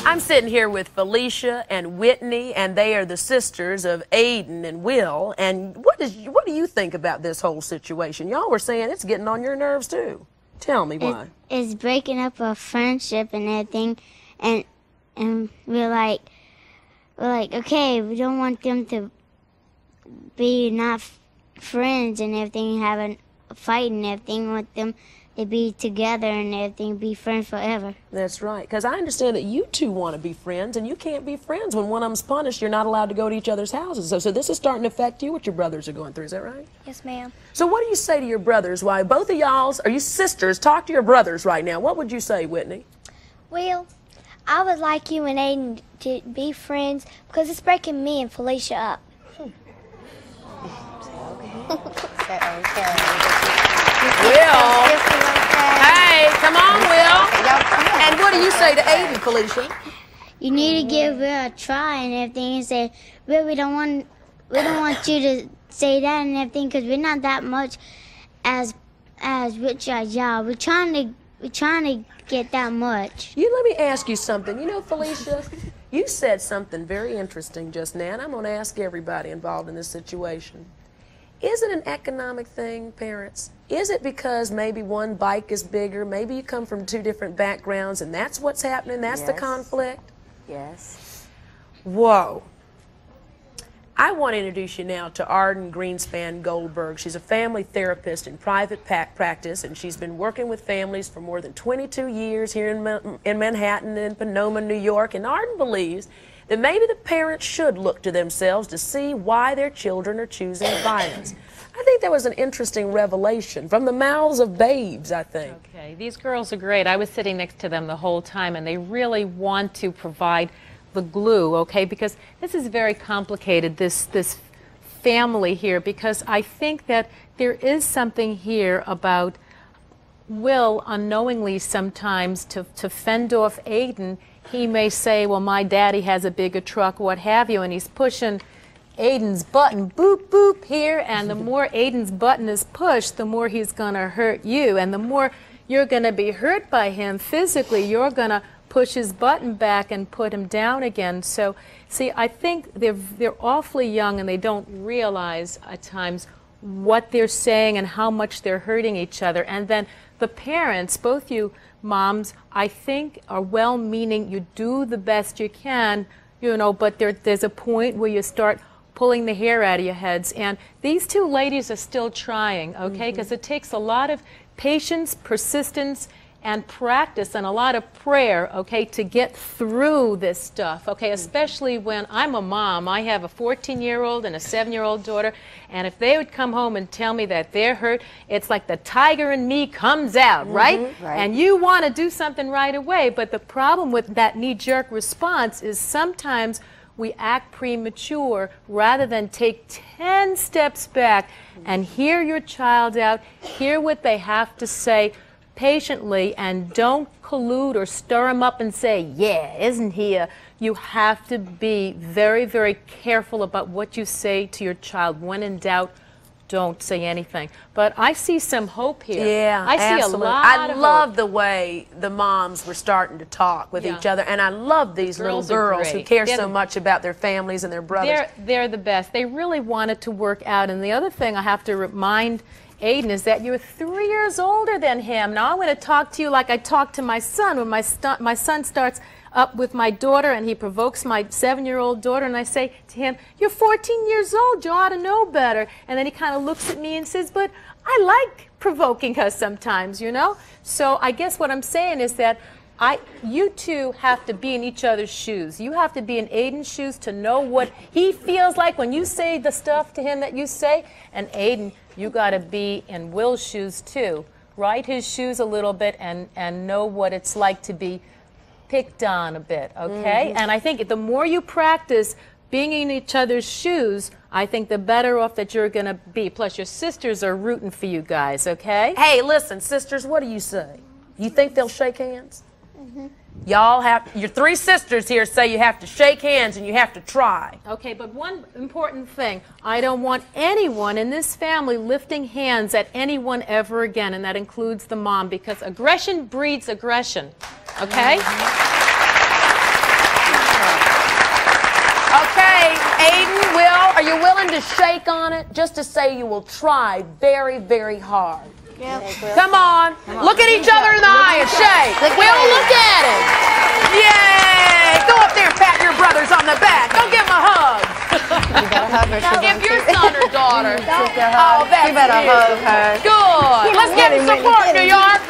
I'm sitting here with Felicia and Whitney, and they are the sisters of Aiden and Will. And what do you think about this whole situation? Y'all were saying it's getting on your nerves too. Tell me why. It's breaking up a friendship and everything, and we're like, okay, we don't want them to be not friends and everything, having a fight and everything. We want them to be together and everything, be friends forever. That's right, because I understand that you two want to be friends, and you can't be friends when one of them's punished. You're not allowed to go to each other's houses. So this is starting to affect you, what your brothers are going through. Is that right? Yes, ma'am. So what do you say to your brothers? Why, both of y'all, are you sisters? Talk to your brothers right now. What would you say, Whitney? Well, I would like you and Aiden to be friends because it's breaking me and Felicia up. Will. Hey, come on, Will. And what do you say to Aiden, Felicia? You need to give Will a try and everything, and say, Will, we don't want you to say that and everything, because we're not that much as rich as y'all. We're trying to get that much. Let me ask you something. You know, Felicia, you said something very interesting just now, and I'm going to ask everybody involved in this situation. Is it an economic thing, parents? Is it because maybe one bike is bigger, maybe you come from two different backgrounds, and that's what's happening, that's the conflict? Yes. Whoa. I want to introduce you now to Arden Greenspan Goldberg. She's a family therapist in private practice, and she's been working with families for more than 22 years here in Manhattan and Sonoma, New York. And Arden believes that maybe the parents should look to themselves to see why their children are choosing violence. I think that was an interesting revelation from the mouths of babes, I think. Okay, these girls are great. I was sitting next to them the whole time, and they really want to provide the glue, okay, because this is very complicated, this family here, because I think that there is something here about Will unknowingly sometimes to fend off Aiden. He may say, well, my daddy has a bigger truck, what have you, and he's pushing Aiden's button, boop, boop, here, and the more Aiden's button is pushed, the more he's going to hurt you, and the more you're going to be hurt by him physically, you're going to push his button back and put him down again. So, see, I think they're awfully young, and they don't realize at times what they're saying and how much they're hurting each other. And then the parents, both you moms, I think are well-meaning. You do the best you can, you know, but there's a point where you start pulling the hair out of your heads. And these two ladies are still trying, okay, because it takes a lot of patience, persistence, and practice, and a lot of prayer, okay, to get through this stuff, okay, especially when I'm a mom. I have a 14-year-old and a 7-year-old daughter, and if they would come home and tell me that they're hurt, it's like the tiger in me comes out, right? And you want to do something right away, but the problem with that knee-jerk response is sometimes we act premature rather than take 10 steps back and hear your child out, hear what they have to say, patiently, and don't collude or stir him up and say, yeah, isn't he a... You have to be very, very careful about what you say to your child. When in doubt, don't say anything. But I see some hope here. Yeah, I see absolutely. a lot I of love hope. the way the moms were starting to talk with each other, and I love these little Girls are girls who great. care They're so much about their families and their brothers. They're the best. They really want it to work out. And the other thing I have to remind Aiden is that you're 3 years older than him. Now I'm going to talk to you like I talk to my son. When my son starts up with my daughter and he provokes my 7-year-old daughter, and I say to him, you're 14 years old, you ought to know better. And then he kind of looks at me and says, but I like provoking her sometimes, you know? So I guess what I'm saying is that you two have to be in each other's shoes. You have to be in Aiden's shoes to know what he feels like when you say the stuff to him that you say. And Aiden, you got to be in Will's shoes too. Ride his shoes a little bit and know what it's like to be picked on a bit, okay? And I think the more you practice being in each other's shoes, I think the better off that you're going to be. Plus, your sisters are rooting for you guys, okay? Hey, listen, sisters, what do you say? You think they'll shake hands? Y'all have, your 3 sisters here say you have to shake hands and you have to try. Okay, but one important thing, I don't want anyone in this family lifting hands at anyone ever again, and that includes the mom, because aggression breeds aggression, okay? you willing to shake on it just to say you will try very, very hard? Come on. Look at each other in the eye and shake. We'll look at it. Yay! Go up there and pat your brothers on the back. Go give them a hug. You better hug her. Give your son or daughter. Oh, that's You better hug her. good. Let's get some support, New York.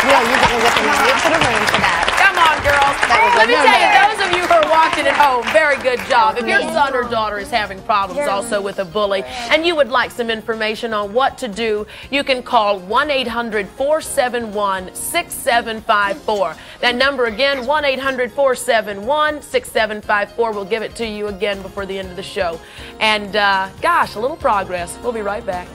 Yeah, you're going to get them into the room for that. Come on, girls. Let me tell you, those of you who are watching at home, very good job. If your son or daughter is having problems also with a bully and you would like some information on what to do, you can call 1-800-471-6754. That number again, 1-800-471-6754. We'll give it to you again before the end of the show. And gosh, a little progress. We'll be right back.